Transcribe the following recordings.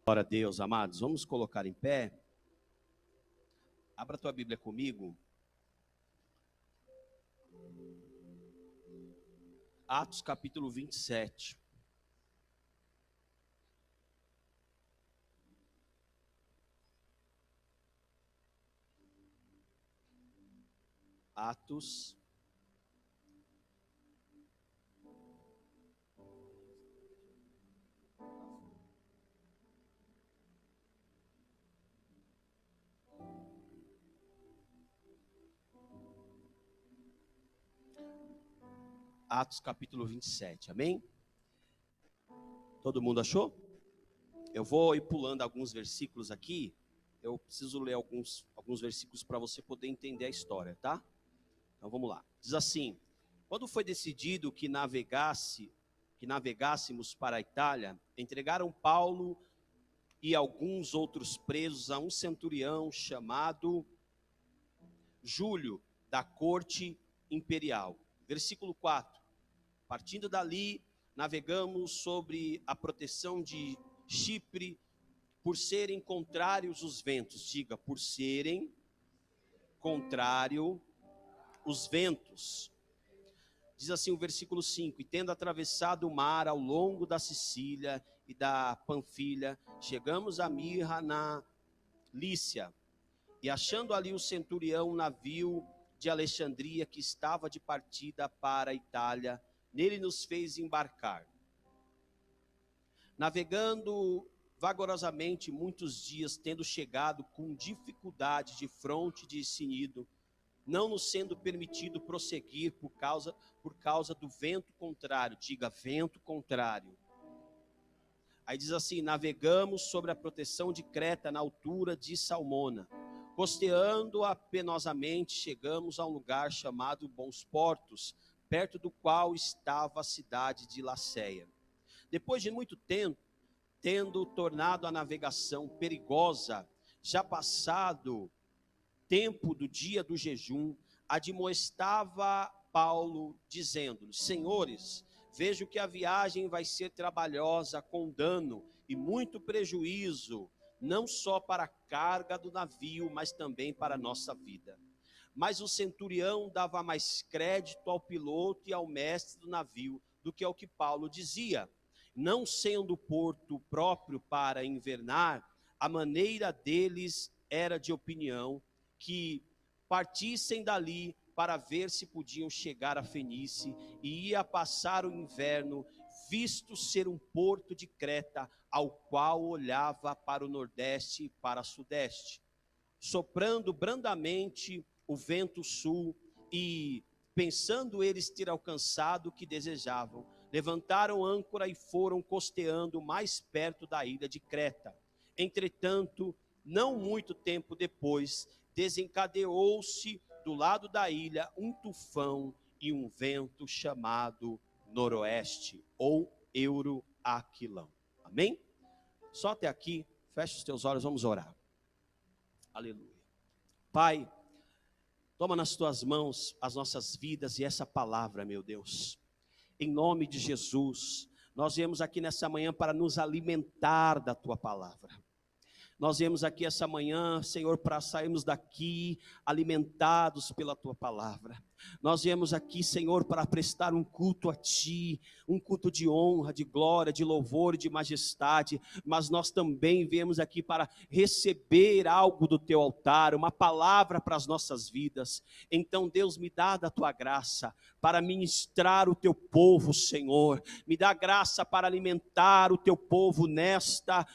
Glória a Deus, amados. Vamos colocar em pé. Abra a tua Bíblia comigo. Atos capítulo 27. Atos. Atos capítulo 27, amém? Todo mundo achou? Eu vou ir pulando alguns versículos aqui. Eu preciso ler alguns versículos para você poder entender a história, tá? Então vamos lá. Diz assim: quando foi decidido que navegássemos para a Itália, entregaram Paulo e alguns outros presos a um centurião chamado Júlio, da corte imperial. Versículo 4. Partindo dali, navegamos sobre a proteção de Chipre, por serem contrários os ventos. Diga, por serem contrário os ventos. Diz assim o versículo 5: e tendo atravessado o mar ao longo da Sicília e da Panfilha, chegamos a Mirra na Lícia, e achando ali o centurião, um navio de Alexandria que estava de partida para a Itália, nele nos fez embarcar. Navegando vagarosamente muitos dias, tendo chegado com dificuldade de fronte de Cnido, não nos sendo permitido prosseguir por causa do vento contrário. Diga, vento contrário. Aí diz assim: navegamos sobre a proteção de Creta, na altura de Salmona. Costeando-a penosamente, chegamos a um lugar chamado Bons Portos, perto do qual estava a cidade de Laceia. Depois de muito tempo, tendo tornado a navegação perigosa, já passado tempo do dia do jejum, admoestava Paulo, dizendo-lhes: senhores, vejo que a viagem vai ser trabalhosa, com dano e muito prejuízo, não só para a carga do navio, mas também para a nossa vida. Mas o centurião dava mais crédito ao piloto e ao mestre do navio do que ao que Paulo dizia. Não sendo o porto próprio para invernar, a maneira deles era de opinião que partissem dali para ver se podiam chegar a Fenícia e ia passar o inverno, visto ser um porto de Creta, ao qual olhava para o nordeste e para o sudeste. Soprando brandamente o vento sul, e pensando eles ter alcançado o que desejavam, levantaram âncora e foram costeando mais perto da ilha de Creta. Entretanto, não muito tempo depois, desencadeou-se do lado da ilha um tufão e um vento chamado noroeste, ou Euroaquilão. Amém? Só até aqui, fecha os teus olhos, vamos orar. Aleluia. Pai, toma nas tuas mãos as nossas vidas e essa palavra, meu Deus. Em nome de Jesus, nós viemos aqui nessa manhã para nos alimentar da tua palavra. Nós viemos aqui essa manhã, Senhor, para sairmos daqui alimentados pela tua palavra. Nós viemos aqui, Senhor, para prestar um culto a ti, um culto de honra, de glória, de louvor e de majestade, mas nós também viemos aqui para receber algo do teu altar, uma palavra para as nossas vidas. Então, Deus, me dá da tua graça para ministrar o teu povo, Senhor. Me dá graça para alimentar o teu povo nesta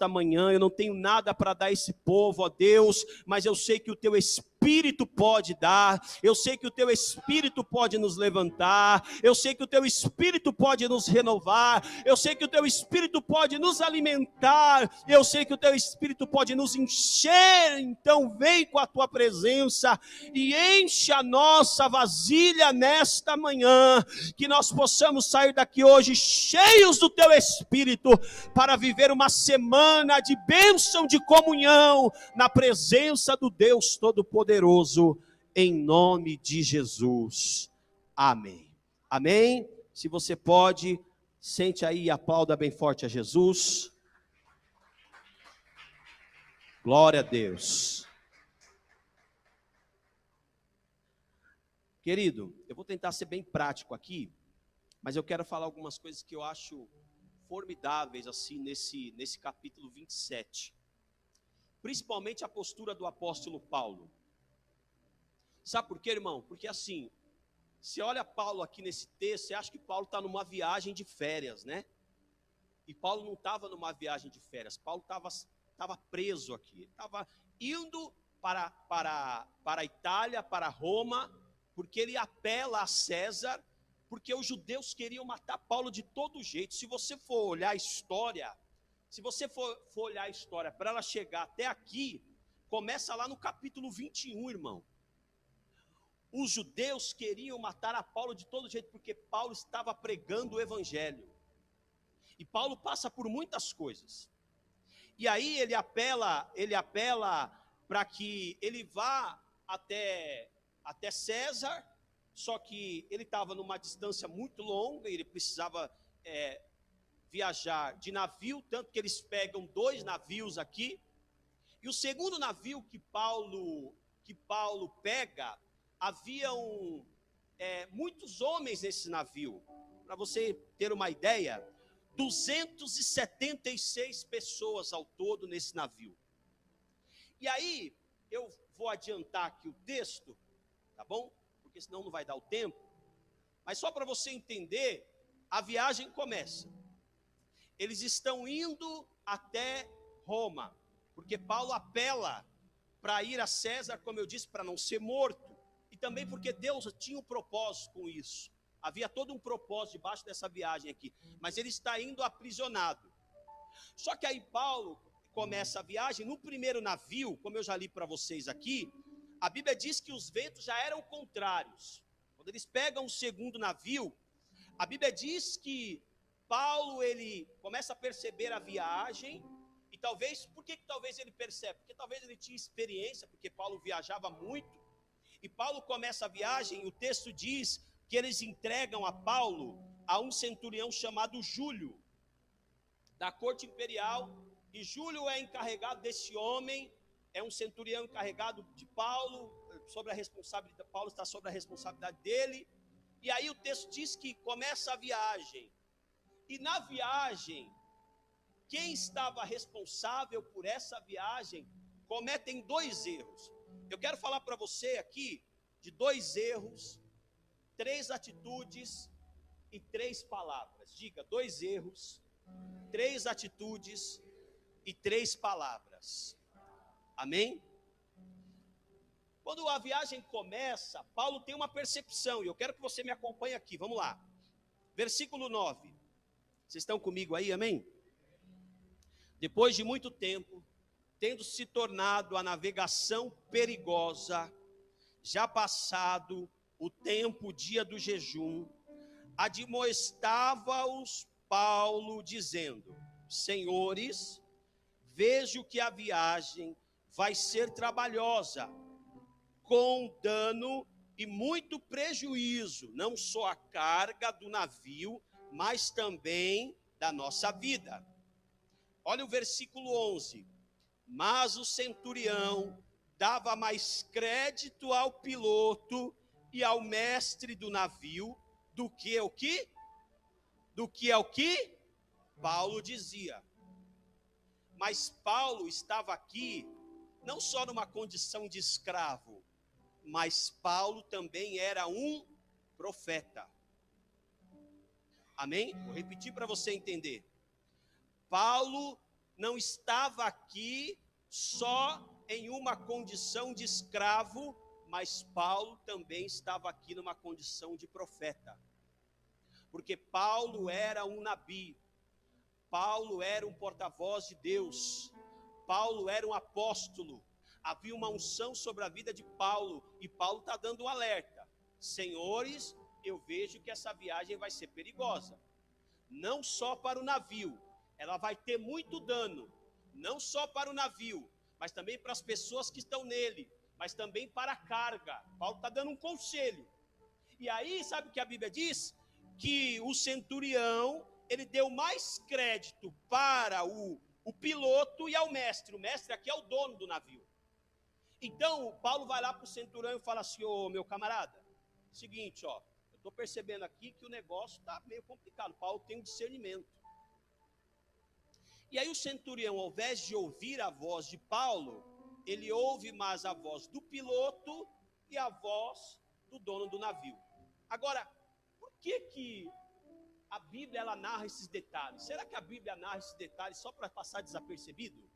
manhã. Eu não tenho nada para dar a esse povo, ó Deus, mas eu sei que o teu Espírito pode dar, eu sei que o teu Espírito pode nos levantar, eu sei que o teu Espírito pode nos renovar, eu sei que o teu Espírito pode nos alimentar, eu sei que o teu Espírito pode nos encher. Então vem com a tua presença e enche a nossa vasilha nesta manhã, que nós possamos sair daqui hoje cheios do teu Espírito, para viver uma semana de bênção, de comunhão, na presença do Deus Todo-Poderoso, em nome de Jesus. Amém. Amém. Se você pode, sente aí e aplauda bem forte a Jesus. Glória a Deus. Querido, eu vou tentar ser bem prático aqui, mas eu quero falar algumas coisas que eu acho formidáveis assim nesse capítulo 27. Principalmente a postura do apóstolo Paulo. Sabe por quê, irmão? Porque assim, você olha Paulo aqui nesse texto, você acha que Paulo está numa viagem de férias, né? E Paulo não estava numa viagem de férias, Paulo estava preso aqui. Ele estava indo para a Itália, para Roma, porque ele apela a César, porque os judeus queriam matar Paulo de todo jeito. Se você for olhar a história, para ela chegar até aqui, começa lá no capítulo 21, irmão. Os judeus queriam matar a Paulo de todo jeito, porque Paulo estava pregando o evangelho. E Paulo passa por muitas coisas. E aí ele apela para que ele vá até César, só que ele estava numa distância muito longa, e ele precisava viajar de navio, tanto que eles pegam 2 navios aqui. E o segundo navio que Paulo pega, haviam muitos homens nesse navio. Para você ter uma ideia, 276 pessoas ao todo nesse navio. E aí, eu vou adiantar aqui o texto, tá bom? Porque senão não vai dar o tempo. Mas só para você entender, a viagem começa. Eles estão indo até Roma, porque Paulo apela para ir a César, como eu disse, para não ser morto. E também porque Deus tinha um propósito com isso. Havia todo um propósito debaixo dessa viagem aqui. Mas ele está indo aprisionado. Só que aí Paulo começa a viagem. No primeiro navio, como eu já li para vocês aqui, a Bíblia diz que os ventos já eram contrários. Quando eles pegam o segundo navio, a Bíblia diz que Paulo, ele começa a perceber a viagem. E talvez, por que talvez ele percebe? Porque talvez ele tinha experiência, porque Paulo viajava muito. E Paulo começa a viagem, e o texto diz que eles entregam a Paulo a um centurião chamado Júlio, da corte imperial. E Júlio é encarregado desse homem, é um centurião encarregado de Paulo, sobre a responsabilidade, Paulo está sobre a responsabilidade dele. E aí o texto diz que começa a viagem. E na viagem, quem estava responsável por essa viagem cometem 2 erros. Eu quero falar para você aqui de 2 erros, 3 atitudes e 3 palavras. Diga, 2 erros, 3 atitudes e 3 palavras. Amém? Quando a viagem começa, Paulo tem uma percepção, e eu quero que você me acompanhe aqui, vamos lá. Versículo 9. Vocês estão comigo aí, amém? Depois de muito tempo, tendo se tornado a navegação perigosa, já passado o tempo, o dia do jejum, admoestava-os Paulo, dizendo: Senhores, vejo que a viagem vai ser trabalhosa, com dano e muito prejuízo, não só a carga do navio, mas também da nossa vida. Olha o versículo 11. Mas o centurião dava mais crédito ao piloto e ao mestre do navio do que ao que Paulo dizia. Mas Paulo estava aqui não só numa condição de escravo, mas Paulo também era um profeta. Amém? Vou repetir para você entender. Paulo não estava aqui só em uma condição de escravo, mas Paulo também estava aqui numa condição de profeta. Porque Paulo era um nabi, Paulo era um porta-voz de Deus, Paulo era um apóstolo. Havia uma unção sobre a vida de Paulo, e Paulo está dando um alerta. Senhores, eu vejo que essa viagem vai ser perigosa. Não só para o navio, ela vai ter muito dano. Não só para o navio, mas também para as pessoas que estão nele, mas também para a carga. Paulo está dando um conselho. E aí, sabe o que a Bíblia diz? Que o centurião, ele deu mais crédito para o o piloto e ao mestre. O mestre aqui é o dono do navio. Então, Paulo vai lá para o centurião e fala assim: ô meu camarada, seguinte, ó, eu estou percebendo aqui que o negócio está meio complicado. Paulo tem um discernimento. E aí o centurião, ao invés de ouvir a voz de Paulo, ele ouve mais a voz do piloto e a voz do dono do navio. Agora, por que a Bíblia ela narra esses detalhes? Será que a Bíblia narra esses detalhes só para passar desapercebido?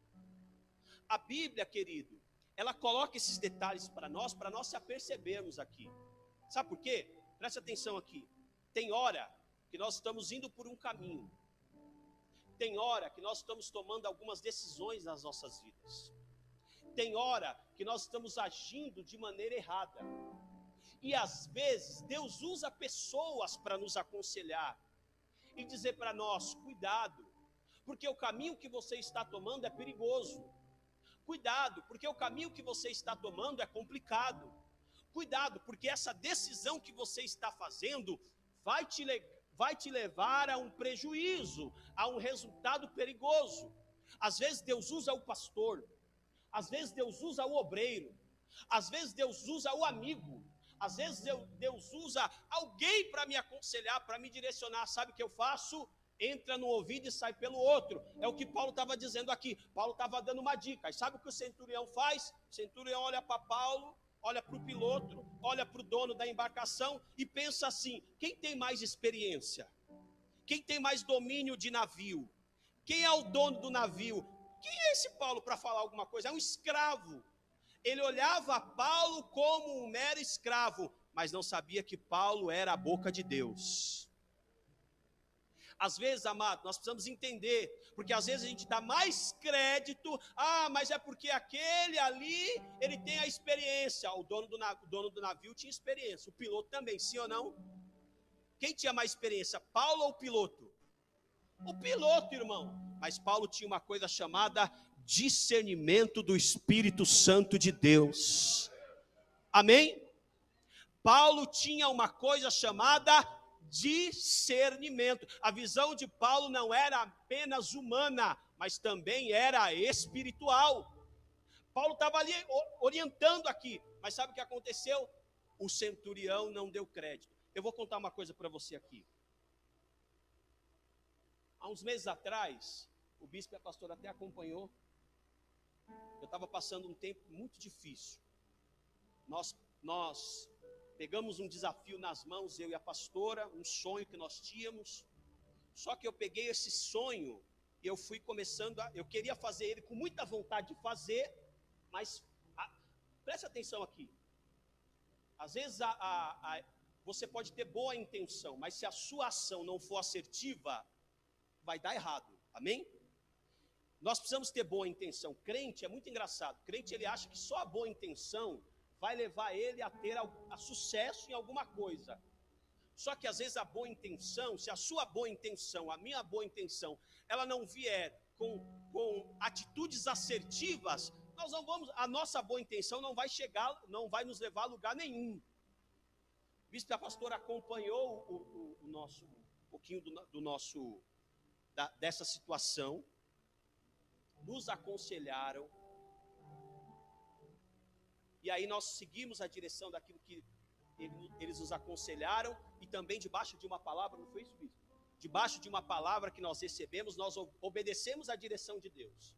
A Bíblia, querido, ela coloca esses detalhes para nós se apercebermos aqui. Sabe por quê? Preste atenção aqui. Tem hora que nós estamos indo por um caminho. Tem hora que nós estamos tomando algumas decisões nas nossas vidas. Tem hora que nós estamos agindo de maneira errada. E às vezes Deus usa pessoas para nos aconselhar e dizer para nós: cuidado, porque o caminho que você está tomando é perigoso. Cuidado, porque o caminho que você está tomando é complicado. Cuidado, porque essa decisão que você está fazendo vai te levar a um prejuízo, a um resultado perigoso. Às vezes Deus usa o pastor, às vezes Deus usa o obreiro, às vezes Deus usa o amigo, às vezes Deus usa alguém para me aconselhar, para me direcionar. Sabe o que eu faço? Entra no ouvido e sai pelo outro. É o que Paulo estava dizendo aqui. Paulo estava dando uma dica. E sabe o que o centurião faz? O centurião olha para Paulo, olha para o piloto, olha para o dono da embarcação e pensa assim: quem tem mais experiência? Quem tem mais domínio de navio? Quem é o dono do navio? Quem é esse Paulo para falar alguma coisa? É um escravo. Ele olhava Paulo como um mero escravo, mas não sabia que Paulo era a boca de Deus. Às vezes, amado, nós precisamos entender, porque às vezes a gente dá mais crédito: mas é porque aquele ali, ele tem a experiência. O dono do navio tinha experiência, o piloto também, sim ou não? Quem tinha mais experiência, Paulo ou o piloto? O piloto, irmão. Mas Paulo tinha uma coisa chamada discernimento do Espírito Santo de Deus. Amém? Paulo tinha uma coisa chamada discernimento. A visão de Paulo não era apenas humana, mas também era espiritual. Paulo estava ali orientando aqui, mas sabe o que aconteceu? O centurião não deu crédito. Eu vou contar uma coisa para você aqui. Há uns meses atrás, o bispo e a pastora até acompanhou. Eu estava passando um tempo muito difícil. Nós pegamos um desafio nas mãos, eu e a pastora, um sonho que nós tínhamos. Só que eu peguei esse sonho e eu fui começando eu queria fazer ele com muita vontade de fazer, mas preste atenção aqui. Às vezes você pode ter boa intenção, mas se a sua ação não for assertiva, vai dar errado. Amém? Nós precisamos ter boa intenção. Crente é muito engraçado. Crente, ele acha que só a boa intenção vai levar ele a ter a sucesso em alguma coisa. Só que às vezes a boa intenção, se a sua boa intenção, a minha boa intenção, ela não vier com atitudes assertivas, nós não vamos, a nossa boa intenção não vai chegar, não vai nos levar a lugar nenhum. Visto que a pastora acompanhou o nosso, um pouquinho dessa situação, nos aconselharam, e aí nós seguimos a direção daquilo que eles nos aconselharam, e também debaixo de uma palavra, não foi isso, bispo? Debaixo de uma palavra que nós recebemos, nós obedecemos a direção de Deus.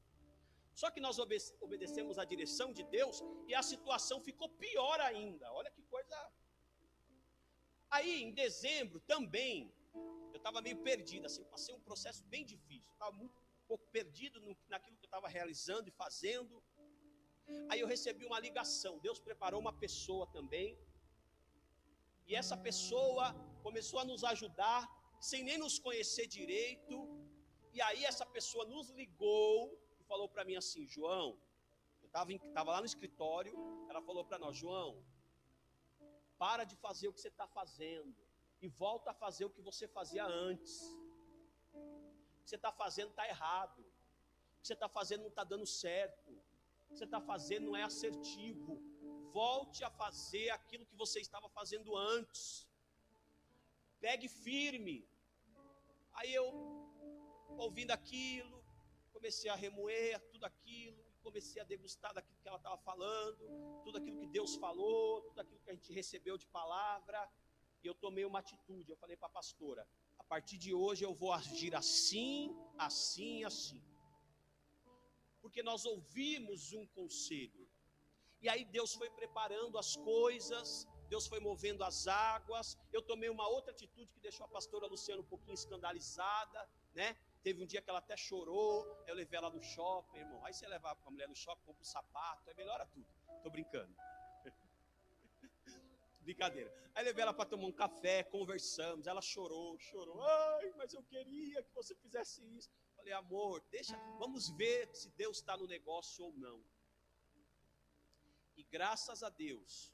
Só que nós obedecemos a direção de Deus e a situação ficou pior ainda. Olha que coisa. Aí em dezembro também, eu estava meio perdido, assim, passei um processo bem difícil, estava um pouco perdido naquilo que eu estava realizando e fazendo. Aí eu recebi uma ligação, Deus preparou uma pessoa também, e essa pessoa começou a nos ajudar, sem nem nos conhecer direito. E aí essa pessoa nos ligou e falou para mim assim: João, eu estava lá no escritório, ela falou para nós: João, para de fazer o que você está fazendo e volta a fazer o que você fazia antes. O que você está fazendo está errado, o que você está fazendo não está dando certo, o que você está fazendo não é assertivo. Volte a fazer aquilo que você estava fazendo antes. Pegue firme. Aí eu, ouvindo aquilo, comecei a remoer tudo aquilo, comecei a degustar daquilo que ela estava falando, tudo aquilo que Deus falou, tudo aquilo que a gente recebeu de palavra, e eu tomei uma atitude. Eu falei para a pastora: a partir de hoje eu vou agir assim, assim, assim. Porque nós ouvimos um conselho. E aí Deus foi preparando as coisas, Deus foi movendo as águas. Eu tomei uma outra atitude que deixou a pastora Luciana um pouquinho escandalizada, né? Teve um dia que ela até chorou, eu levei ela no shopping, irmão. Aí você leva a mulher no shopping, compra um sapato, aí melhora tudo. Tô brincando. Brincadeira. Aí levei ela para tomar um café, conversamos, ela chorou. Ai, mas eu queria que você fizesse isso. Falei: amor, deixa, vamos ver se Deus está no negócio ou não. E graças a Deus,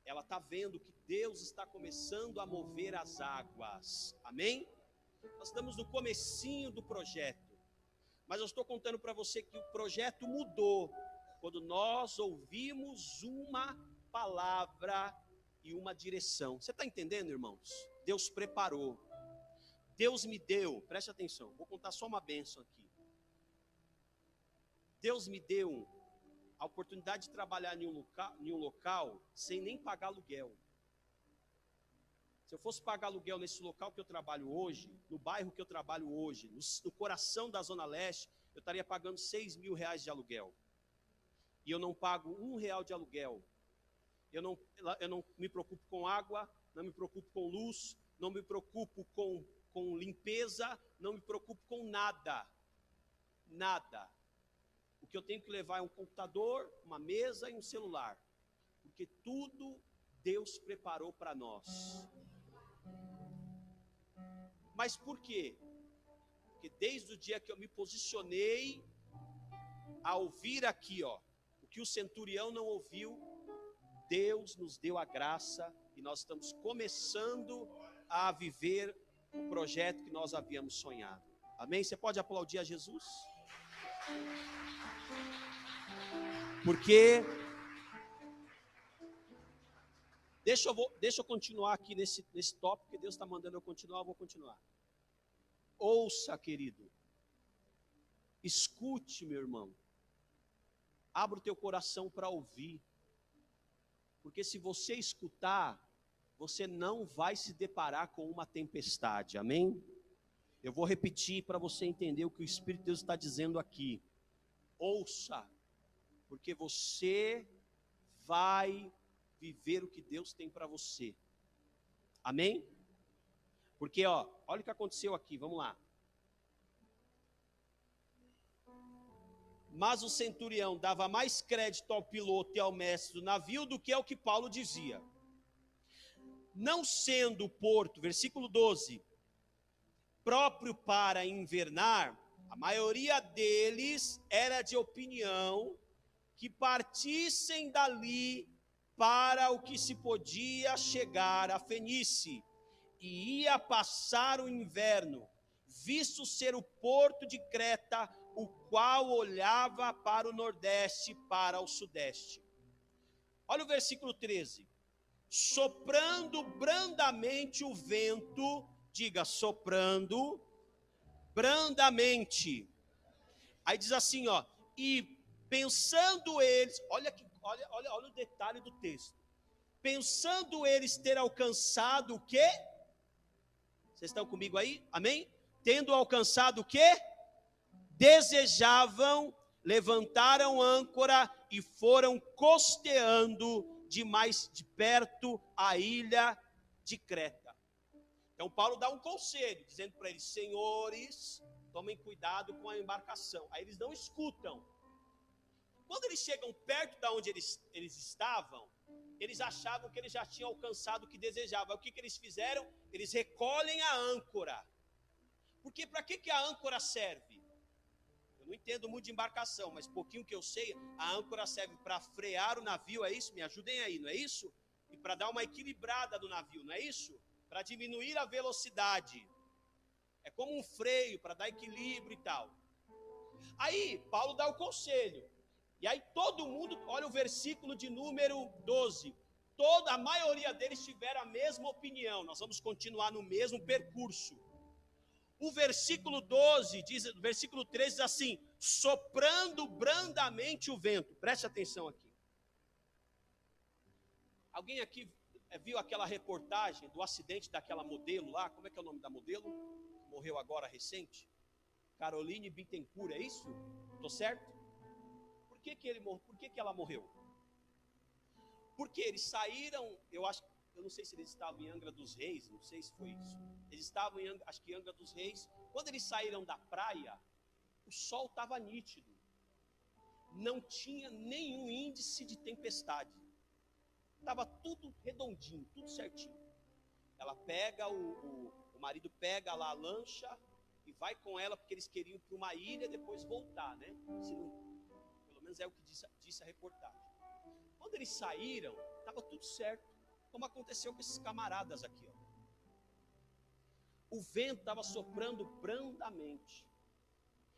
ela está vendo que Deus está começando a mover as águas. Amém? Nós estamos no comecinho do projeto. Mas eu estou contando para você que o projeto mudou quando nós ouvimos uma palavra e uma direção. Você está entendendo, irmãos? Deus preparou. Deus me deu, preste atenção, vou contar só uma bênção aqui. Deus me deu a oportunidade de trabalhar em um local sem nem pagar aluguel. Se eu fosse pagar aluguel nesse local que eu trabalho hoje, no bairro que eu trabalho hoje, no coração da Zona Leste, eu estaria pagando R$6.000 de aluguel. E eu não pago R$1 de aluguel. Eu não me preocupo com água, não me preocupo com luz, não me preocupo com limpeza, não me preocupo com nada. Nada. O que eu tenho que levar é um computador, uma mesa e um celular. Porque tudo Deus preparou para nós. Mas por quê? Porque desde o dia que eu me posicionei a ouvir aqui, ó, o que o centurião não ouviu, Deus nos deu a graça e nós estamos começando a viver o projeto que nós havíamos sonhado. Amém? Você pode aplaudir a Jesus? Porque deixa eu continuar aqui nesse tópico que Deus está mandando eu continuar, eu vou continuar. Ouça, querido. Escute, meu irmão. Abra o teu coração para ouvir. Porque se você escutar, você não vai se deparar com uma tempestade. Amém? Eu vou repetir para você entender o que o Espírito de Deus está dizendo aqui. Ouça. Porque você vai viver o que Deus tem para você. Amém? Porque, ó, olha o que aconteceu aqui, vamos lá. Mas o centurião dava mais crédito ao piloto e ao mestre do navio do que ao que Paulo dizia. Não sendo o porto, versículo 12, próprio para invernar, a maioria deles era de opinião que partissem dali para o que se podia chegar a Fenícia, e ia passar o inverno, visto ser o porto de Creta, o qual olhava para o nordeste e para o sudeste. Olha o versículo 13. Soprando brandamente o vento, diga, soprando brandamente. Aí diz assim, ó, e pensando eles, olha o detalhe do texto. Pensando eles ter alcançado o quê? Vocês estão comigo aí? Amém? Tendo alcançado o quê? Desejavam, levantaram âncora e foram costeando de mais de perto a ilha de Creta. Então Paulo dá um conselho, dizendo para eles: senhores, tomem cuidado com a embarcação. Aí eles não escutam. Quando eles chegam perto de onde eles estavam, eles achavam que eles já tinham alcançado o que desejavam. O que eles fizeram? Eles recolhem a âncora. Porque para que a âncora serve? Eu não entendo muito de embarcação, mas pouquinho que eu sei, a âncora serve para frear o navio, é isso? Me ajudem aí, não é isso? E para dar uma equilibrada do navio, não é isso? Para diminuir a velocidade. É como um freio para dar equilíbrio e tal. Aí, Paulo dá o conselho. E aí todo mundo, olha o versículo de número 12. A maioria deles tiveram a mesma opinião. Nós vamos continuar no mesmo percurso. O versículo 12, diz, o versículo 13 diz assim: soprando brandamente o vento. Preste atenção aqui. Alguém aqui viu aquela reportagem do acidente daquela modelo lá? Como é que é o nome da modelo? Morreu agora recente? Caroline Bittencourt, é isso? Estou certo? Por que ela morreu? Porque eles saíram, eu não sei se eles estavam em Angra dos Reis, não sei se foi isso. Eles estavam em Angra dos Reis. Quando eles saíram da praia, o sol estava nítido. Não tinha nenhum índice de tempestade. Estava tudo redondinho, tudo certinho. Ela pega, o marido pega lá a lancha e vai com ela, porque eles queriam ir para uma ilha e depois voltar, né? Pelo menos é o que disse a reportagem. Quando eles saíram, estava tudo certo, como aconteceu com esses camaradas aqui, ó. O vento estava soprando brandamente.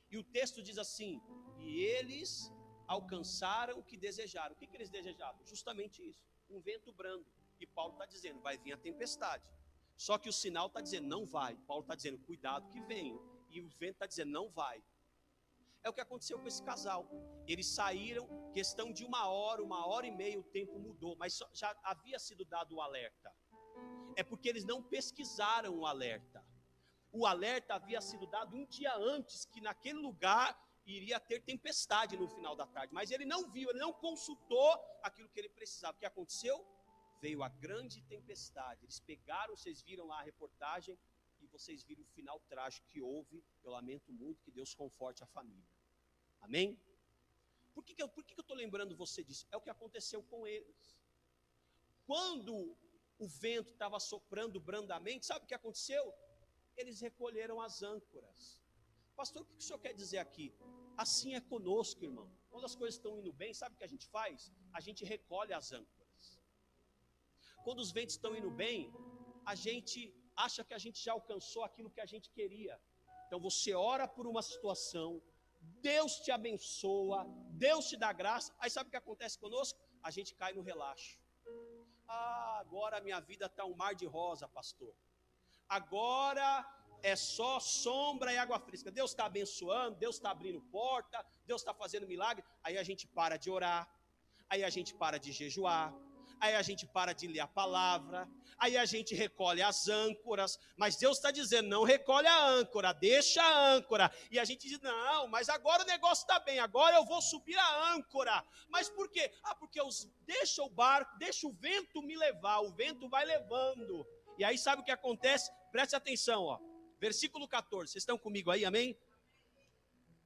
E o texto diz assim: e eles alcançaram o que desejaram. O que eles desejavam? Justamente isso, um vento brando. E Paulo está dizendo, vai vir a tempestade. Só que o sinal está dizendo, não vai. Paulo está dizendo, cuidado que vem. E o vento está dizendo, não vai. É o que aconteceu com esse casal. Eles saíram, questão de 1 hora e meia, o tempo mudou. Mas já havia sido dado o alerta. É porque eles não pesquisaram o alerta. O alerta havia sido dado um dia antes, que naquele lugar iria ter tempestade no final da tarde. Mas ele não viu, ele não consultou aquilo que ele precisava. O que aconteceu? Veio a grande tempestade. Eles pegaram, vocês viram lá a reportagem, e vocês viram o final trágico que houve. Eu lamento muito, que Deus conforte a família. Amém? Por que eu estou lembrando você disso? É o que aconteceu com eles. Quando o vento estava soprando brandamente, sabe o que aconteceu? Eles recolheram as âncoras. Pastor, o que o senhor quer dizer aqui? Assim é conosco, irmão. Quando as coisas estão indo bem, sabe o que a gente faz? A gente recolhe as âncoras. Quando os ventos estão indo bem, a gente acha que a gente já alcançou aquilo que a gente queria. Então você ora por uma situação, Deus te abençoa, Deus te dá graça. Aí sabe o que acontece conosco? A gente cai no relaxo. Ah, agora a minha vida está um mar de rosa, pastor. Agora é só sombra e água fresca. Deus está abençoando, Deus está abrindo porta, Deus está fazendo milagre. Aí a gente para de orar, aí a gente para de jejuar, aí a gente para de ler a palavra, aí a gente recolhe as âncoras. Mas Deus está dizendo, não recolhe a âncora, deixa a âncora. E a gente diz, não, mas agora o negócio está bem, agora eu vou subir a âncora. Mas por quê? Ah, porque deixa o barco, deixa o vento me levar, o vento vai levando. E aí sabe o que acontece? Preste atenção, ó. Versículo 14, vocês estão comigo aí, amém?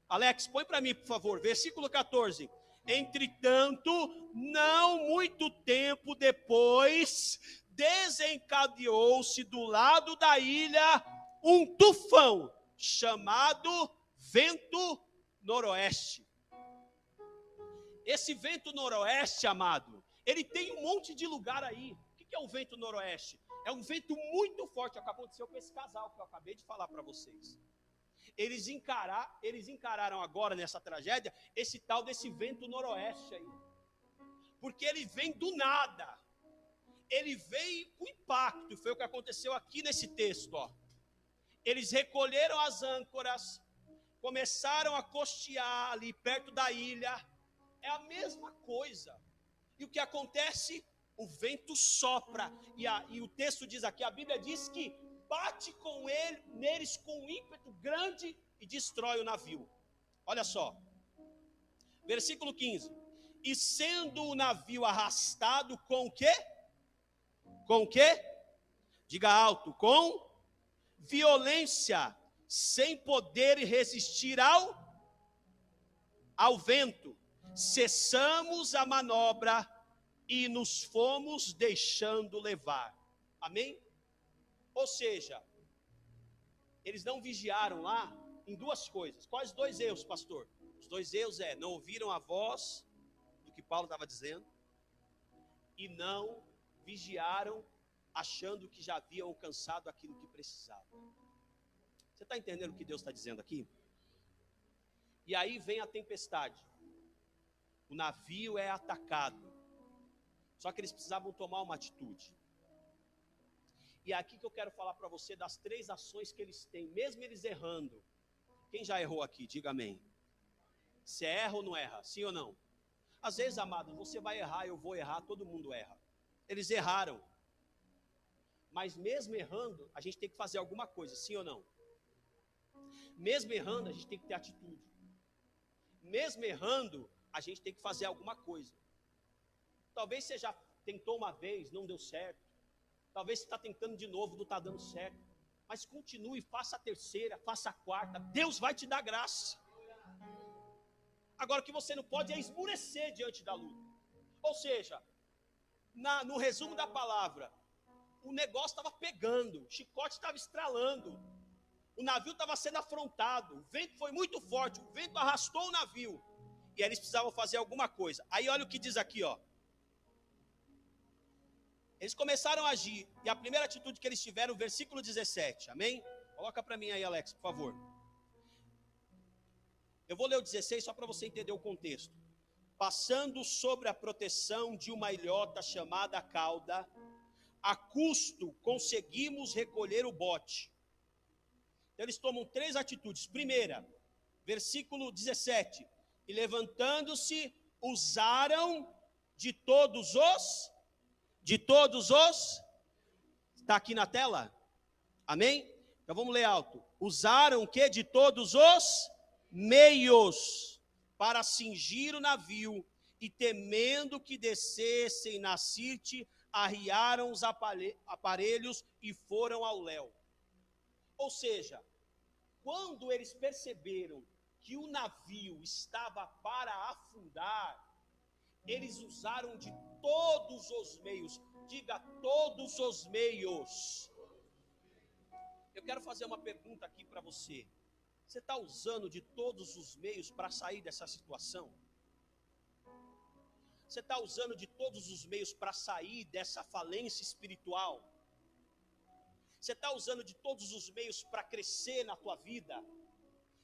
Alex, põe para mim, por favor, versículo 14. Entretanto, não muito tempo depois, desencadeou-se do lado da ilha um tufão, chamado vento noroeste. Esse vento noroeste, amado, ele tem um monte de lugar aí. O que é o vento noroeste? É um vento muito forte, é o que aconteceu com esse casal que eu acabei de falar para vocês. Eles encararam agora nessa tragédia esse tal desse vento noroeste aí. Porque ele vem do nada. Ele vem com impacto, foi o que aconteceu aqui nesse texto, ó. Eles recolheram as âncoras, começaram a costear ali perto da ilha. É a mesma coisa. E o que acontece? O vento sopra, e o texto diz aqui, a Bíblia diz que bate neles com um ímpeto grande e destrói o navio. Olha só, versículo 15. E sendo o navio arrastado com o quê? Com o quê? Diga alto, com violência, sem poder resistir ao vento, cessamos a manobra e nos fomos deixando levar. Amém? Ou seja, eles não vigiaram lá em duas coisas. Quais 2 erros, pastor? Os 2 erros não ouviram a voz do que Paulo estava dizendo e não vigiaram achando que já haviam alcançado aquilo que precisavam. Você está entendendo o que Deus está dizendo aqui? E aí vem a tempestade. O navio é atacado. Só que eles precisavam tomar uma atitude. E é aqui que eu quero falar para você das 3 ações que eles têm, mesmo eles errando. Quem já errou aqui? Diga amém. Você erra ou não erra? Sim ou não? Às vezes, amado, você vai errar, eu vou errar, todo mundo erra. Eles erraram. Mas mesmo errando, a gente tem que fazer alguma coisa, sim ou não? Mesmo errando, a gente tem que ter atitude. Mesmo errando, a gente tem que fazer alguma coisa. Talvez você já tentou uma vez, não deu certo. Talvez você está tentando de novo, não está dando certo. Mas continue, faça a terceira, faça a quarta. Deus vai te dar graça. Agora, o que você não pode é esmurecer diante da luta. Ou seja, no resumo da palavra, o negócio estava pegando, o chicote estava estralando, o navio estava sendo afrontado, o vento foi muito forte, o vento arrastou o navio. E aí eles precisavam fazer alguma coisa. Aí olha o que diz aqui, ó. Eles começaram a agir, e a primeira atitude que eles tiveram, versículo 17, amém? Coloca para mim aí, Alex, por favor. Eu vou ler o 16 só para você entender o contexto. Passando sobre a proteção de uma ilhota chamada cauda, a custo conseguimos recolher o bote. Então eles tomam 3 atitudes. Primeira, versículo 17. E levantando-se, usaram de todos os... Está aqui na tela? Amém? Então vamos ler alto. Usaram o que? De todos os meios para cingir o navio, e temendo que descessem na Sirte, arriaram os aparelhos e foram ao léu. Ou seja, quando eles perceberam que o navio estava para afundar, eles usaram de todos os meios. Diga, todos os meios. Eu quero fazer uma pergunta aqui para você. Você está usando de todos os meios para sair dessa situação? Você está usando de todos os meios para sair dessa falência espiritual? Você está usando de todos os meios para crescer na tua vida?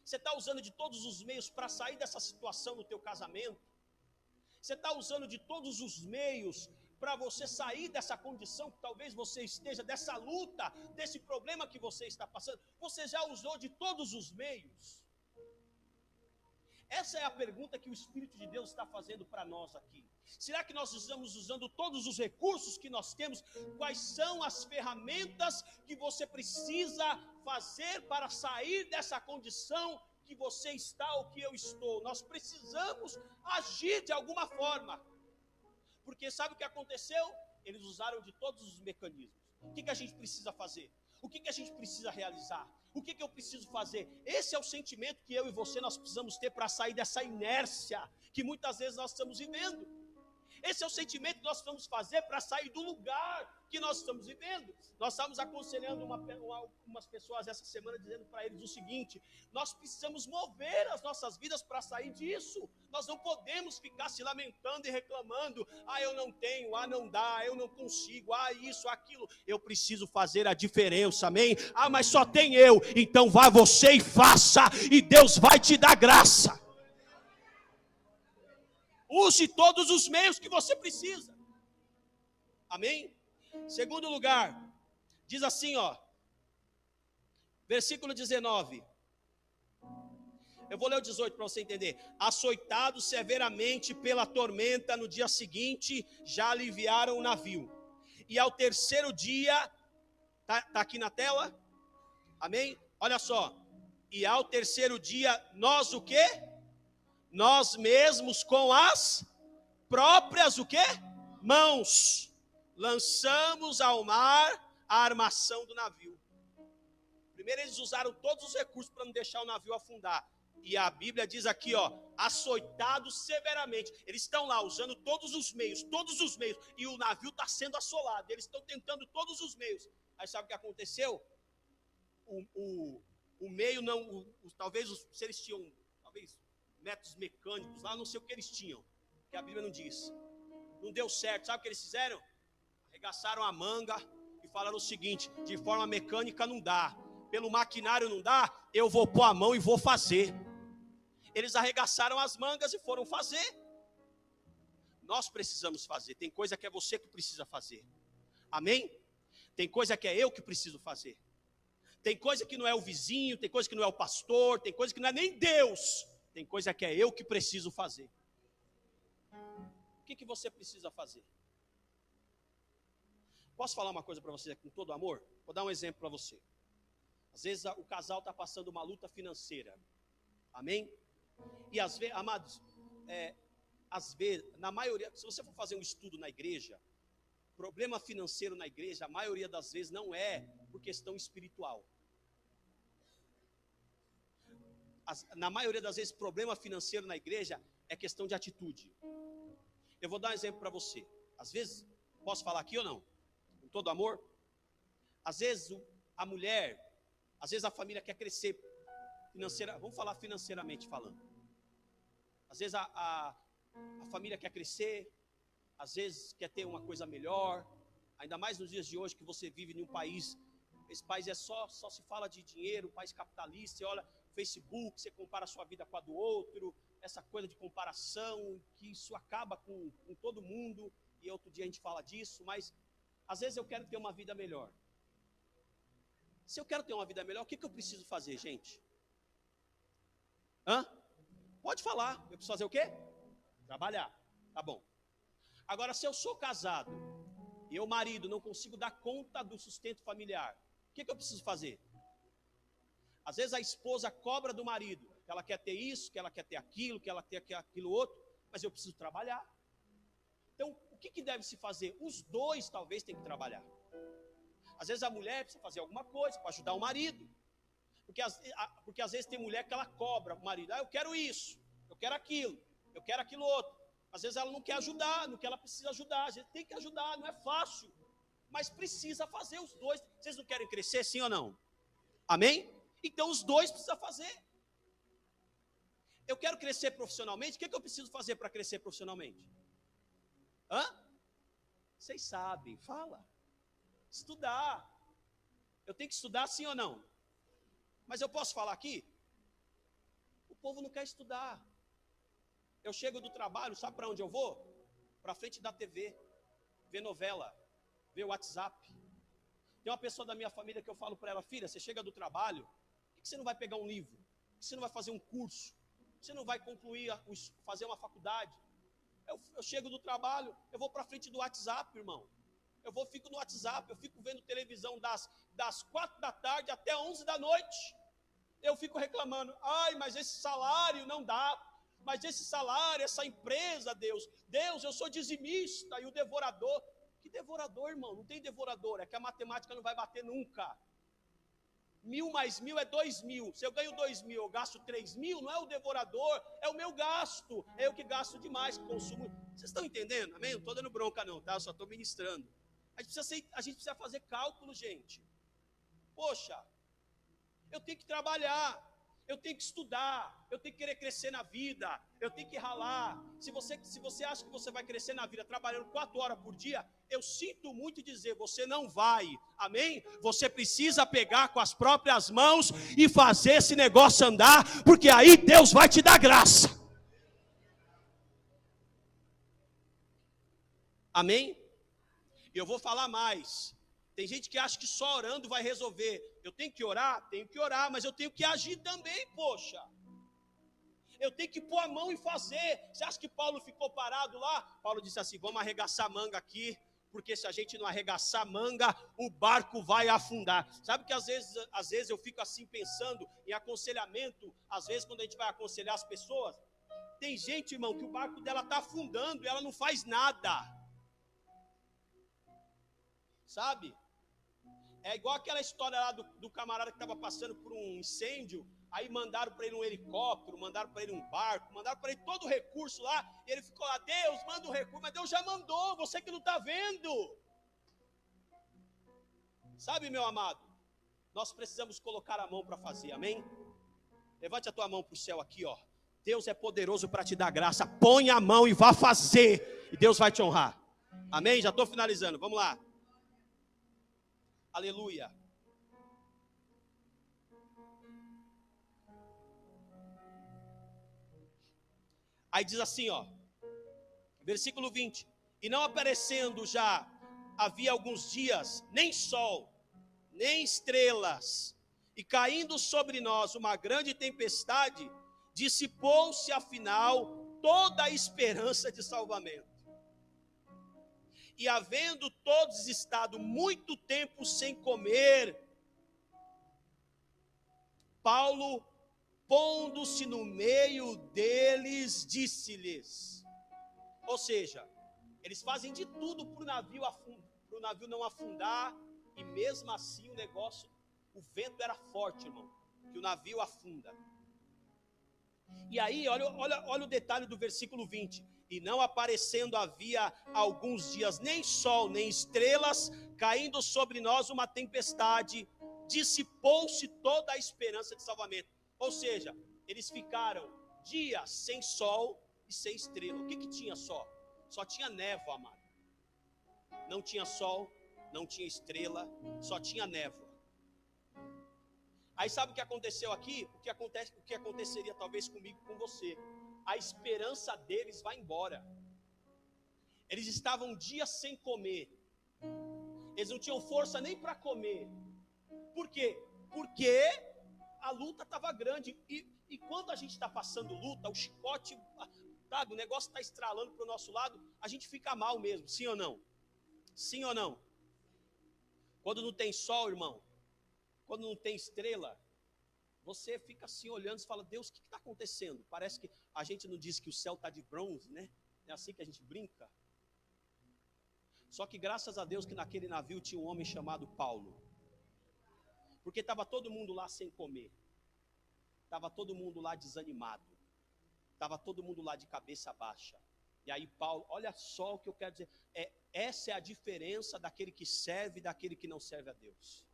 Você está usando de todos os meios para sair dessa situação no teu casamento? Você está usando de todos os meios para você sair dessa condição que talvez você esteja, dessa luta, desse problema que você está passando? Você já usou de todos os meios? Essa é a pergunta que o Espírito de Deus está fazendo para nós aqui. Será que nós estamos usando todos os recursos que nós temos? Quais são as ferramentas que você precisa fazer para sair dessa condição que você está ou que eu estou? Nós precisamos agir de alguma forma. Porque sabe o que aconteceu? Eles usaram de todos os mecanismos. O que a gente precisa fazer? O que a gente precisa realizar? O que eu preciso fazer? Esse é o sentimento que eu e você nós precisamos ter para sair dessa inércia que muitas vezes nós estamos vivendo. Esse é o sentimento que nós precisamos fazer para sair do lugar que nós estamos vivendo. Nós estávamos aconselhando umas pessoas essa semana, dizendo para eles o seguinte: nós precisamos mover as nossas vidas para sair disso. Nós não podemos ficar se lamentando e reclamando. Ah, eu não tenho, ah, não dá, eu não consigo, ah, isso, aquilo. Eu preciso fazer a diferença, amém? Ah, mas só tem eu. Então vá você e faça, e Deus vai te dar graça. Use todos os meios que você precisa. Amém? Segundo lugar, diz assim, ó, versículo 19. Eu vou ler o 18 para você entender. Açoitados severamente pela tormenta, no dia seguinte já aliviaram o navio. E ao terceiro dia, tá aqui na tela? Amém? Olha só. E ao terceiro dia, nós o quê? Nós mesmos com as próprias o quê? Mãos lançamos ao mar a armação do navio. Primeiro eles usaram todos os recursos para não deixar o navio afundar. E a Bíblia diz aqui, ó, açoitados severamente. Eles estão lá usando todos os meios, e o navio está sendo assolado. Eles estão tentando todos os meios. Aí sabe o que aconteceu? O meio não, talvez se eles tinham, talvez métodos mecânicos lá, não sei o que eles tinham, que a Bíblia não diz. Não deu certo, sabe o que eles fizeram? Arregaçaram a manga e falaram o seguinte: de forma mecânica não dá, pelo maquinário não dá, eu vou pôr a mão e vou fazer. Eles arregaçaram as mangas e foram fazer. Nós precisamos fazer, tem coisa que é você que precisa fazer. Amém? Tem coisa que é eu que preciso fazer. Tem coisa que não é o vizinho, tem coisa que não é o pastor, tem coisa que não é nem Deus. Tem coisa que é eu que preciso fazer. O que você precisa fazer? Posso falar uma coisa para você com todo amor? Vou dar um exemplo para você. Às vezes o casal está passando uma luta financeira. Amém? E às vezes, amados, às vezes, na maioria, se você for fazer um estudo na igreja, problema financeiro na igreja, a maioria das vezes não é por questão espiritual. Na maioria das vezes, problema financeiro na igreja é questão de atitude. Eu vou dar um exemplo para você. Às vezes, posso falar aqui ou não? Com todo amor? Às vezes a mulher, às vezes a família quer crescer financeira, vamos falar financeiramente falando. Às vezes a família quer crescer, às vezes quer ter uma coisa melhor, ainda mais nos dias de hoje que você vive em um país, esse país só se fala de dinheiro, um país capitalista, você olha Facebook, você compara a sua vida com a do outro, essa coisa de comparação, que isso acaba com todo mundo, e outro dia a gente fala disso, mas às vezes eu quero ter uma vida melhor. Se eu quero ter uma vida melhor, o que eu preciso fazer, gente? Pode falar, eu preciso fazer o quê? Trabalhar, tá bom. Agora, se eu sou casado, e eu, marido, não consigo dar conta do sustento familiar, o que eu preciso fazer? Às vezes a esposa cobra do marido, que ela quer ter isso, que ela quer ter aquilo, que ela quer aquilo outro, mas eu preciso trabalhar. Então, o que deve se fazer? Os dois talvez têm que trabalhar. Às vezes a mulher precisa fazer alguma coisa para ajudar o marido. Porque às vezes tem mulher que ela cobra o marido, eu quero isso, eu quero aquilo outro. Às vezes ela não quer ajudar, no que ela precisa ajudar, a gente tem que ajudar, não é fácil. Mas precisa fazer os dois. Vocês não querem crescer, sim ou não? Amém? Então os dois precisam fazer. Eu quero crescer profissionalmente, o que eu preciso fazer para crescer profissionalmente? Vocês sabem, fala. Estudar. Eu tenho que estudar, sim ou não? Mas eu posso falar aqui? O povo não quer estudar. Eu chego do trabalho, sabe para onde eu vou? Para frente da TV, ver novela, ver WhatsApp. Tem uma pessoa da minha família que eu falo para ela, filha, você chega do trabalho, por que você não vai pegar um livro? Por que você não vai fazer um curso? Por que você não vai concluir, fazer uma faculdade? Eu chego do trabalho, eu vou para frente do WhatsApp, irmão. Fico no WhatsApp, eu fico vendo televisão das 4 da tarde até 11 da noite. Eu fico reclamando, mas esse salário não dá. Mas esse salário, essa empresa, Deus, eu sou dizimista, e o devorador. Que devorador, irmão? Não tem devorador, é que a matemática não vai bater nunca. 1.000 mais 1.000 é 2.000. Se eu ganho 2.000, eu gasto 3.000, não é o devorador, é o meu gasto. É eu que gasto demais, que consumo. Vocês estão entendendo? Amém? Não estou dando bronca não, tá? Eu só estou ministrando. A gente precisa fazer cálculo, gente. Poxa, eu tenho que trabalhar, eu tenho que estudar, eu tenho que querer crescer na vida, eu tenho que ralar. Se você acha que você vai crescer na vida trabalhando 4 horas por dia, eu sinto muito dizer, você não vai, amém? Você precisa pegar com as próprias mãos e fazer esse negócio andar, porque aí Deus vai te dar graça. Amém? E eu vou falar mais. Tem gente que acha que só orando vai resolver. Eu tenho que orar? Tenho que orar, mas eu tenho que agir também, poxa. Eu tenho que pôr a mão e fazer. Você acha que Paulo ficou parado lá? Paulo disse assim, vamos arregaçar manga aqui, porque se a gente não arregaçar manga, o barco vai afundar. Sabe que às vezes eu fico assim pensando em aconselhamento, às vezes quando a gente vai aconselhar as pessoas, tem gente, irmão, que o barco dela está afundando e ela não faz nada. Sabe? É igual aquela história lá do camarada que estava passando por um incêndio, aí mandaram para ele um helicóptero, mandaram para ele um barco, mandaram para ele todo o recurso lá, e ele ficou lá, Deus, manda o recurso, mas Deus já mandou, você que não está vendo. Sabe, meu amado, nós precisamos colocar a mão para fazer, amém? Levante a tua mão para o céu aqui, ó. Deus é poderoso para te dar graça, põe a mão e vá fazer, e Deus vai te honrar. Amém? Já estou finalizando, vamos lá. Aleluia. Aí diz assim, ó, versículo 20: e não aparecendo já havia alguns dias, nem sol, nem estrelas, e caindo sobre nós uma grande tempestade, dissipou-se afinal toda a esperança de salvamento. E havendo todos estado muito tempo sem comer, Paulo, pondo-se no meio deles, disse-lhes. Ou seja, eles fazem de tudo para o navio não afundar, e mesmo assim o vento era forte, irmão, que o navio afunda. E aí, olha o detalhe do versículo 20. E não aparecendo havia alguns dias nem sol, nem estrelas, caindo sobre nós uma tempestade, dissipou-se toda a esperança de salvamento. Ou seja, eles ficaram dias sem sol e sem estrela. O que tinha só? Só tinha névoa, amado. Não tinha sol, não tinha estrela, só tinha névoa. Aí sabe o que aconteceu aqui? O que aconteceria talvez comigo e com você? A esperança deles vai embora. Eles estavam dias sem comer. Eles não tinham força nem para comer. Por quê? Porque a luta estava grande. E quando a gente está passando luta, o chicote, sabe, o negócio está estralando para o nosso lado, a gente fica mal mesmo, sim ou não? Sim ou não? Quando não tem sol, irmão, quando não tem estrela, você fica assim olhando e fala, Deus, o que está acontecendo? Parece que a gente não diz que o céu está de bronze, né? É assim que a gente brinca. Só que graças a Deus que naquele navio tinha um homem chamado Paulo. Porque estava todo mundo lá sem comer. Estava todo mundo lá desanimado. Estava todo mundo lá de cabeça baixa. E aí Paulo, olha só o que eu quero dizer. Essa é a diferença daquele que serve e daquele que não serve a Deus.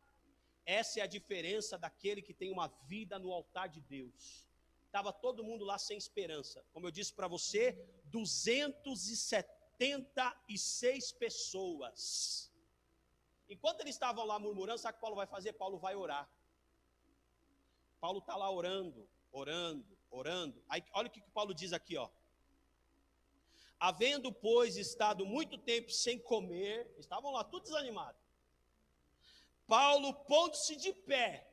Essa é a diferença daquele que tem uma vida no altar de Deus. Estava todo mundo lá sem esperança. Como eu disse para você, 276 pessoas. Enquanto eles estavam lá murmurando, sabe o que Paulo vai fazer? Paulo vai orar. Paulo está lá orando. Aí, olha o que Paulo diz aqui, ó. Havendo, pois, estado muito tempo sem comer, estavam lá tudo desanimados. Paulo, pondo-se de pé,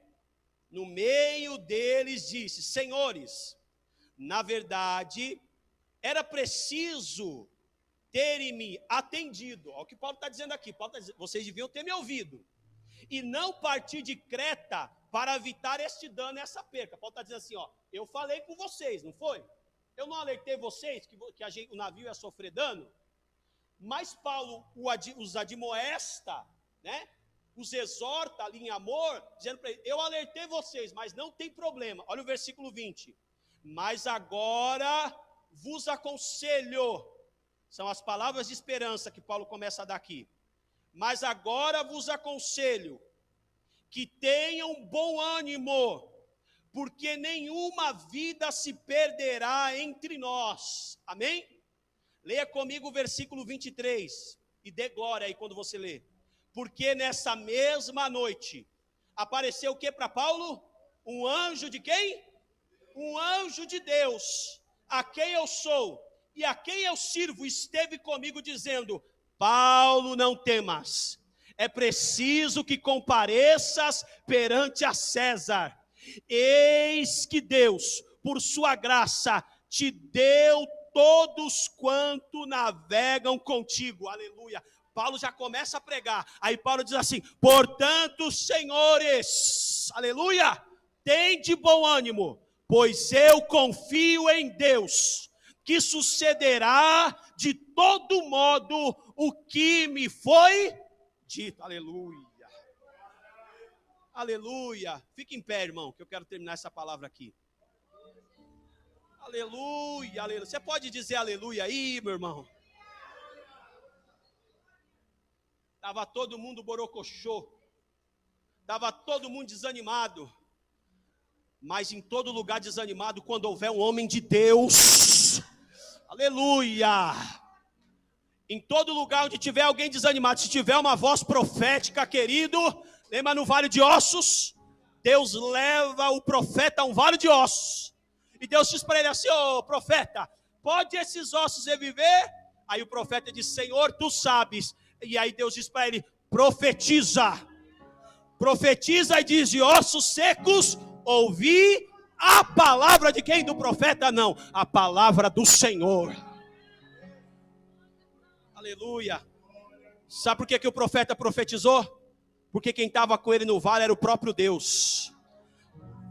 no meio deles, disse: Senhores, na verdade, era preciso terem-me atendido. Olha o que Paulo está dizendo aqui. Paulo está dizendo, vocês deviam ter me ouvido. E não partir de Creta para evitar este dano e essa perca. Paulo está dizendo assim, ó, eu falei com vocês, não foi? Eu não alertei vocês que o navio ia sofrer dano? Mas Paulo os admoesta, né? Os exorta ali em amor, dizendo para ele, eu alertei vocês, mas não tem problema. Olha o versículo 20. Mas agora vos aconselho, são as palavras de esperança que Paulo começa a dar aqui. Mas agora vos aconselho que tenham bom ânimo, porque nenhuma vida se perderá entre nós. Amém? Leia comigo o versículo 23 e dê glória aí quando você lê. Porque nessa mesma noite apareceu o que para Paulo? Um anjo de quem? Um anjo de Deus, a quem eu sou e a quem eu sirvo, esteve comigo dizendo: Paulo, não temas, é preciso que compareças perante a César. Eis que Deus, por sua graça, te deu todos quanto navegam contigo. Aleluia. Paulo já começa a pregar. Aí Paulo diz assim: portanto, senhores, aleluia, tende bom ânimo, pois eu confio em Deus, que sucederá de todo modo o que me foi dito. Aleluia. Aleluia. Fique em pé, irmão, que eu quero terminar essa palavra aqui. Aleluia, aleluia. Você pode dizer aleluia aí, meu irmão? Estava todo mundo borocochô. Estava todo mundo desanimado. Mas em todo lugar desanimado, quando houver um homem de Deus, aleluia. Em todo lugar onde tiver alguém desanimado, se tiver uma voz profética, querido, lembra no vale de ossos? Deus leva o profeta a um vale de ossos. E Deus diz para ele assim: ô profeta, pode esses ossos reviver? Aí o profeta diz: Senhor, tu sabes. E aí Deus diz para ele: profetiza. Profetiza e diz: e ossos secos, ouvi a palavra de quem? Do profeta? Não, a palavra do Senhor. Aleluia. Sabe por que o profeta profetizou? Porque quem estava com ele no vale era o próprio Deus.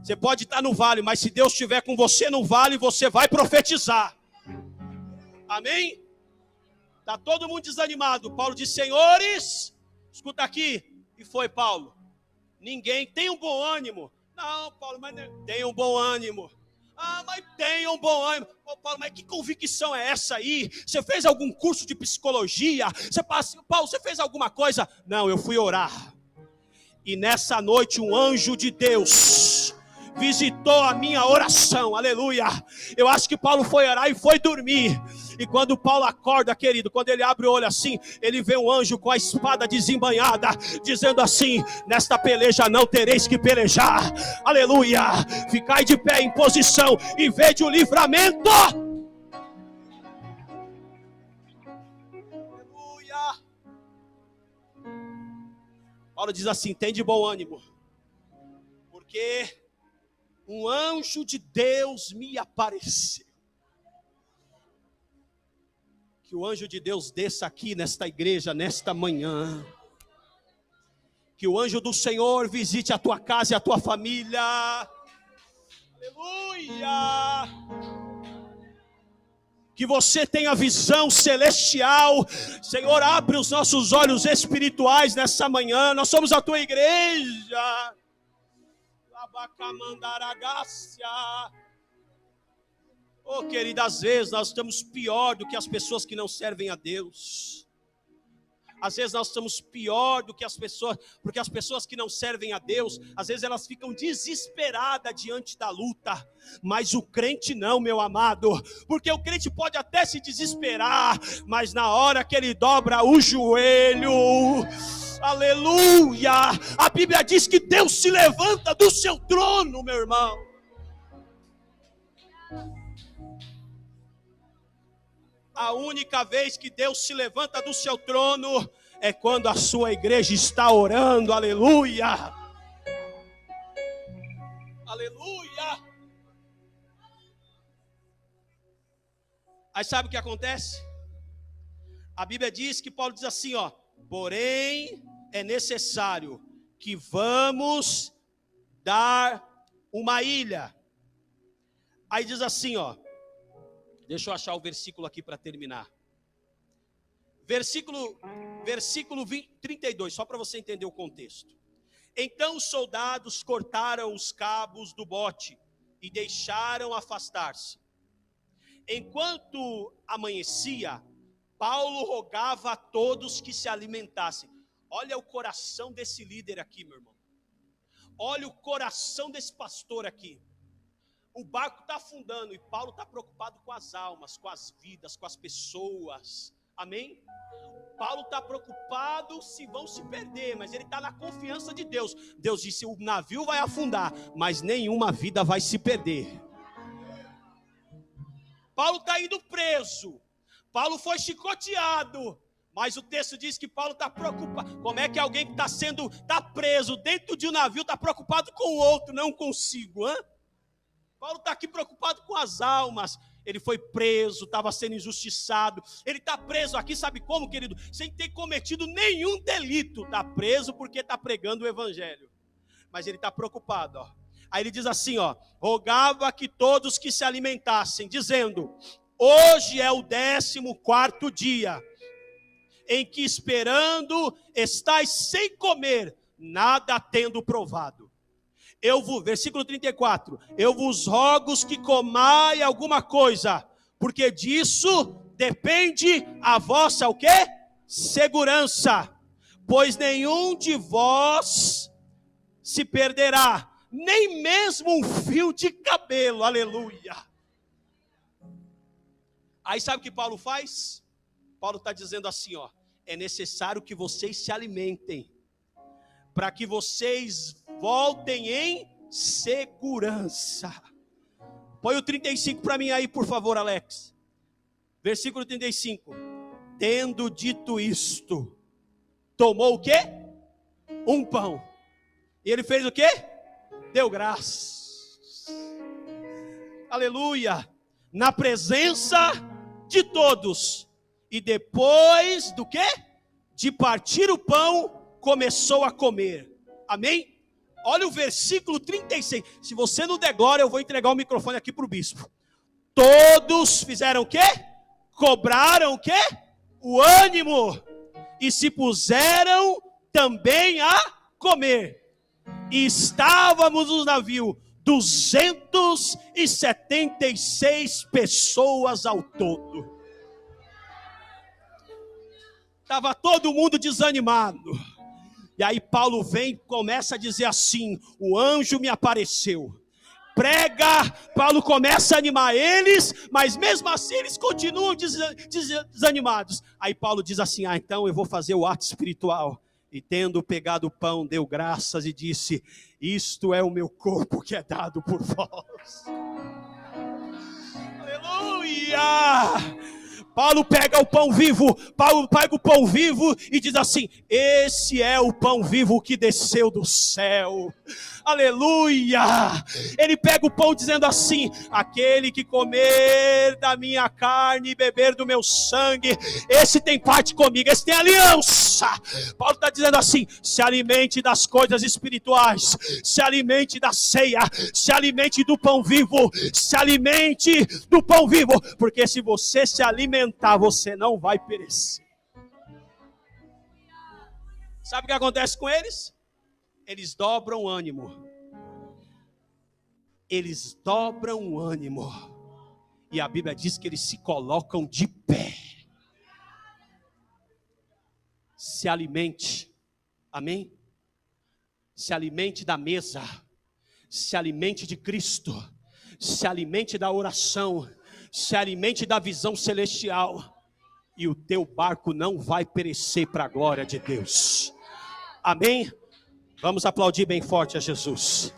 Você pode estar no vale, mas se Deus estiver com você no vale, você vai profetizar. Amém? Está todo mundo desanimado. Paulo diz: senhores, escuta aqui. E foi Paulo: ninguém tem um bom ânimo. Não, Paulo, mas tem um bom ânimo. Ah, mas tem um bom ânimo. Oh, Paulo, mas que convicção é essa aí? Você fez algum curso de psicologia? Paulo, você fez alguma coisa? Não, eu fui orar. E nessa noite um anjo de Deus visitou a minha oração, aleluia. Eu acho que Paulo foi orar e foi dormir. E quando Paulo acorda, querido, quando ele abre o olho assim, ele vê um anjo com a espada desembainhada, dizendo assim: nesta peleja não tereis que pelejar, aleluia. Ficai de pé em posição e vede o livramento. Aleluia. Paulo diz assim: tem de bom ânimo, porque um anjo de Deus me apareceu. Que o anjo de Deus desça aqui nesta igreja, nesta manhã. Que o anjo do Senhor visite a tua casa e a tua família. Aleluia. Que você tenha visão celestial. Senhor, abre os nossos olhos espirituais nessa manhã. Nós somos a tua igreja. Oh, querida, às vezes nós estamos pior do que as pessoas que não servem a Deus. Às vezes nós estamos pior do que as pessoas, porque as pessoas que não servem a Deus, às vezes elas ficam desesperadas diante da luta. Mas o crente não, meu amado, porque o crente pode até se desesperar, mas na hora que ele dobra o joelho, aleluia, a Bíblia diz que Deus se levanta do seu trono, meu irmão. A única vez que Deus se levanta do seu trono é quando a sua igreja está orando, aleluia. Aleluia. Aí sabe o que acontece? A Bíblia diz que Paulo diz assim, ó: porém é necessário que vamos dar uma ilha. Aí diz assim, ó, deixa eu achar o versículo aqui para terminar. Versículo 32, só para você entender o contexto. Então os soldados cortaram os cabos do bote e deixaram afastar-se. Enquanto amanhecia, Paulo rogava a todos que se alimentassem. Olha o coração desse líder aqui, meu irmão. Olha o coração desse pastor aqui. O barco está afundando e Paulo está preocupado com as almas, com as vidas, com as pessoas. Amém? Paulo está preocupado se vão se perder, mas ele está na confiança de Deus. Deus disse: o navio vai afundar, mas nenhuma vida vai se perder. Paulo está indo preso. Paulo foi chicoteado. Mas o texto diz que Paulo está preocupado. Como é que alguém que está preso dentro de um navio está preocupado com o outro, não consigo, hein? Paulo está aqui preocupado com as almas. Ele foi preso, estava sendo injustiçado. Ele está preso aqui, sabe como, querido? Sem ter cometido nenhum delito. Está preso porque está pregando o evangelho. Mas ele está preocupado, ó. Aí ele diz assim, ó: rogava que todos que se alimentassem, dizendo: hoje é o 14º dia, em que esperando estais sem comer, nada tendo provado. Versículo 34, eu vos rogo que comai alguma coisa, porque disso depende a vossa o quê? Segurança, pois nenhum de vós se perderá, nem mesmo um fio de cabelo, aleluia. Aí sabe o que Paulo faz? Paulo está dizendo assim, ó: é necessário que vocês se alimentem, para que vocês voltem em segurança. Põe o 35 para mim aí, por favor, Alex. Versículo 35. Tendo dito isto, tomou o quê? Um pão. E ele fez o quê? Deu graças. Aleluia. Na presença de todos. E depois do quê? De partir o pão, começou a comer. Amém? Olha o versículo 36. Se você não der glória, eu vou entregar o microfone aqui para o bispo. Todos fizeram o quê? Cobraram o quê? O ânimo. E se puseram também a comer. E estávamos no navio 276 pessoas ao todo. Estava todo mundo desanimado. E aí Paulo vem e começa a dizer assim: o anjo me apareceu. Prega, Paulo começa a animar eles, mas mesmo assim eles continuam desanimados. Aí Paulo diz assim: então eu vou fazer o ato espiritual. E tendo pegado o pão, deu graças e disse: isto é o meu corpo que é dado por vós. Aleluia! Paulo pega o pão vivo, e diz assim: esse é o pão vivo que desceu do céu. Aleluia! Ele pega o pão dizendo assim: aquele que comer da minha carne e beber do meu sangue, esse tem parte comigo, esse tem aliança. Paulo está dizendo assim: se alimente das coisas espirituais, se alimente da ceia, se alimente do pão vivo, se alimente do pão vivo, porque se você se alimentar, você não vai perecer. Sabe o que acontece com eles? Eles dobram o ânimo. Eles dobram o ânimo. E a Bíblia diz que eles se colocam de pé. Se alimente. Amém? Se alimente da mesa. Se alimente de Cristo. Se alimente da oração. Se alimente da visão celestial. E o teu barco não vai perecer para a glória de Deus. Amém? Vamos aplaudir bem forte a Jesus.